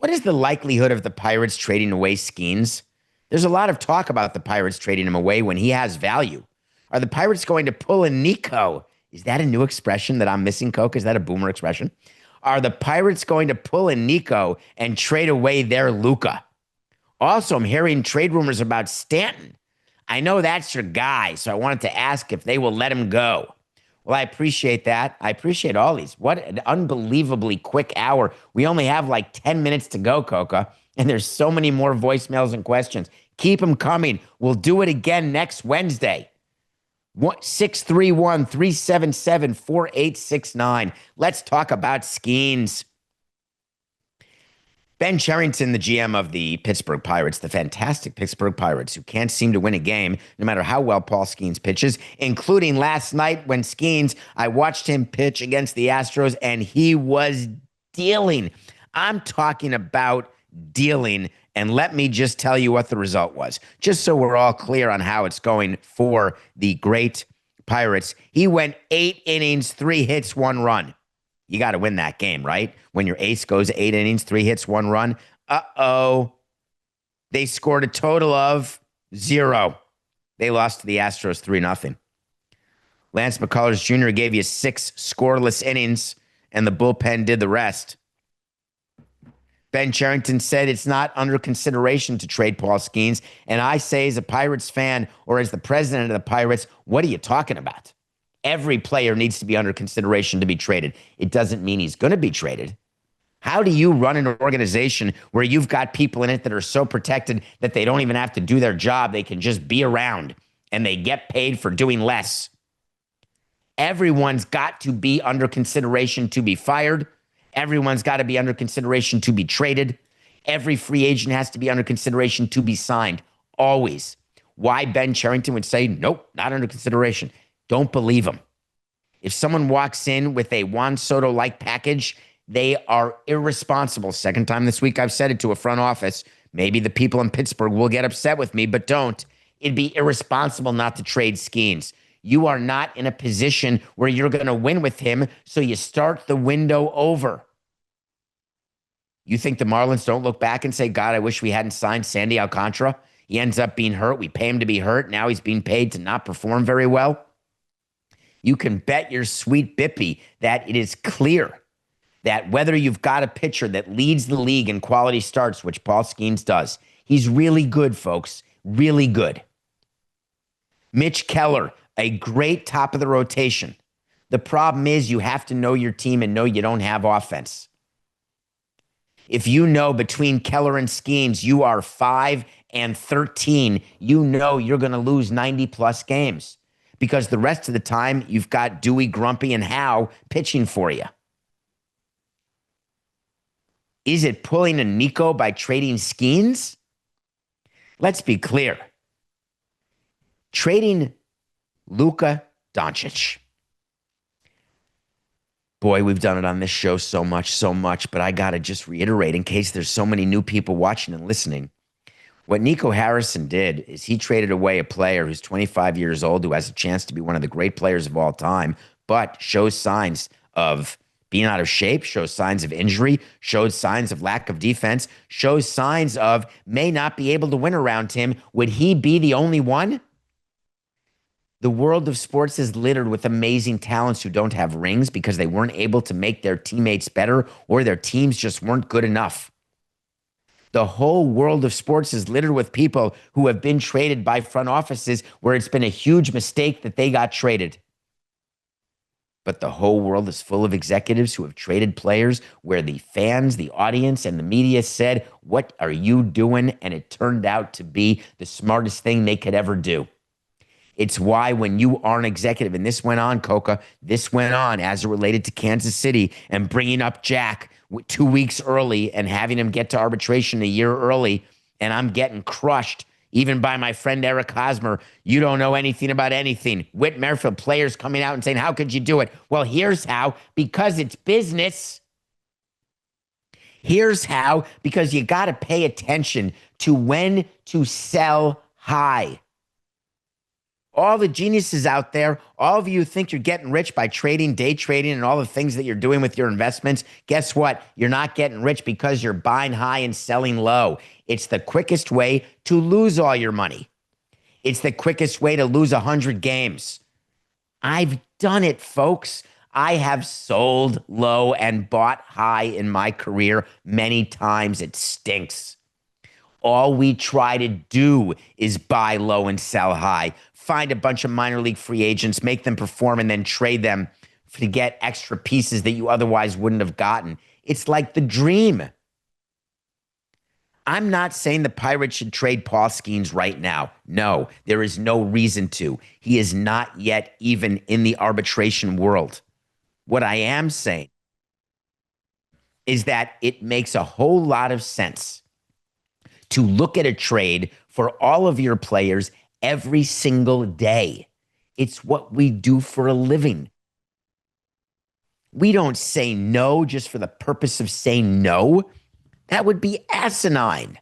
What is the likelihood of the Pirates trading away Skenes? There's a lot of talk about the Pirates trading him away when he has value. Are the Pirates going to pull a Nico? Is that a new expression that I'm missing, Coke? Is that a boomer expression? Are the Pirates going to pull a Nico and trade away their Luca? Also, I'm hearing trade rumors about Stanton. I know that's your guy, so I wanted to ask if they will let him go. Well, I appreciate that. I appreciate all these. What an unbelievably quick hour. We only have like 10 minutes to go, Coca, and there's so many more voicemails and questions. Keep them coming. We'll do it again next Wednesday. 631-377-4869. Let's talk about Skenes. Ben Cherington, the GM of the Pittsburgh Pirates, the fantastic Pittsburgh Pirates, who can't seem to win a game no matter how well Paul Skenes pitches, including last night when Skenes, I watched him pitch against the Astros, and he was dealing. I'm talking about dealing, and let me just tell you what the result was, just so we're all clear on how it's going for the great Pirates. He went 8 innings, 3 hits, 1 run. You got to win that game, right? When your ace goes 8 innings, 3 hits, 1 run. Uh-oh. They scored a total of 0. They lost to the Astros 3-0. Lance McCullers Jr. gave you 6 scoreless innings, and the bullpen did the rest. Ben Cherington said it's not under consideration to trade Paul Skenes, and I say as a Pirates fan or as the president of the Pirates, what are you talking about? Every player needs to be under consideration to be traded. It doesn't mean he's going to be traded. How do you run an organization where you've got people in it that are so protected that they don't even have to do their job? They can just be around and they get paid for doing less. Everyone's got to be under consideration to be fired. Everyone's got to be under consideration to be traded. Every free agent has to be under consideration to be signed. Always. Why Ben Cherington would say, nope, not under consideration. Don't believe him. If someone walks in with a Juan Soto-like package, they are irresponsible. Second time this week I've said it to a front office. Maybe the people in Pittsburgh will get upset with me, but don't. It'd be irresponsible not to trade Skenes. You are not in a position where you're going to win with him, so you start the window over. You think the Marlins don't look back and say, God, I wish we hadn't signed Sandy Alcantara? He ends up being hurt. We pay him to be hurt. Now he's being paid to not perform very well. You can bet your sweet bippy that it is clear that whether you've got a pitcher that leads the league in quality starts, which Paul Skenes does, he's really good, folks, really good. Mitch Keller, a great top of the rotation. The problem is you have to know your team and know you don't have offense. If you know between Keller and Skenes you are 5-13, you know you're going to lose 90-plus games. Because the rest of the time, you've got Dewey, Grumpy, and Howe pitching for you. Is it pulling a Nico by trading Skenes? Let's be clear. Trading Luka Doncic. Boy, we've done it on this show so much, but I got to just reiterate in case there's so many new people watching and listening. What Nico Harrison did is he traded away a player who's 25 years old, who has a chance to be one of the great players of all time, but shows signs of being out of shape, shows signs of injury, shows signs of lack of defense, shows signs of may not be able to win around him. Would he be the only one? The world of sports is littered with amazing talents who don't have rings because they weren't able to make their teammates better or their teams just weren't good enough. The whole world of sports is littered with people who have been traded by front offices where it's been a huge mistake that they got traded. But the whole world is full of executives who have traded players where the fans, the audience, and the media said, what are you doing? And it turned out to be the smartest thing they could ever do. It's why when you are an executive, and this went on, Coca, this went on as it related to Kansas City and bringing up Jack 2 weeks early and having him get to arbitration a year early, and I'm getting crushed even by my friend Eric Hosmer. You don't know anything about anything. Whit Merrifield, players coming out and saying, how could you do it? Well, here's how, because it's business. Here's how, because you got to pay attention to when to sell high. All the geniuses out there, all of you think you're getting rich by trading, day trading, and all the things that you're doing with your investments. Guess what? You're not getting rich because you're buying high and selling low. It's the quickest way to lose all your money. It's the quickest way to lose 100 games. I've done it, folks. I have sold low and bought high in my career many times. It stinks. All we try to do is buy low and sell high, find a bunch of minor league free agents, make them perform, and then trade them to get extra pieces that you otherwise wouldn't have gotten. It's like the dream. I'm not saying the Pirates should trade Paul Skenes right now. No, there is no reason to. He is not yet even in the arbitration world. What I am saying is that it makes a whole lot of sense to look at a trade for all of your players every single day. It's what we do for a living. We don't say no just for the purpose of saying no. That would be asinine.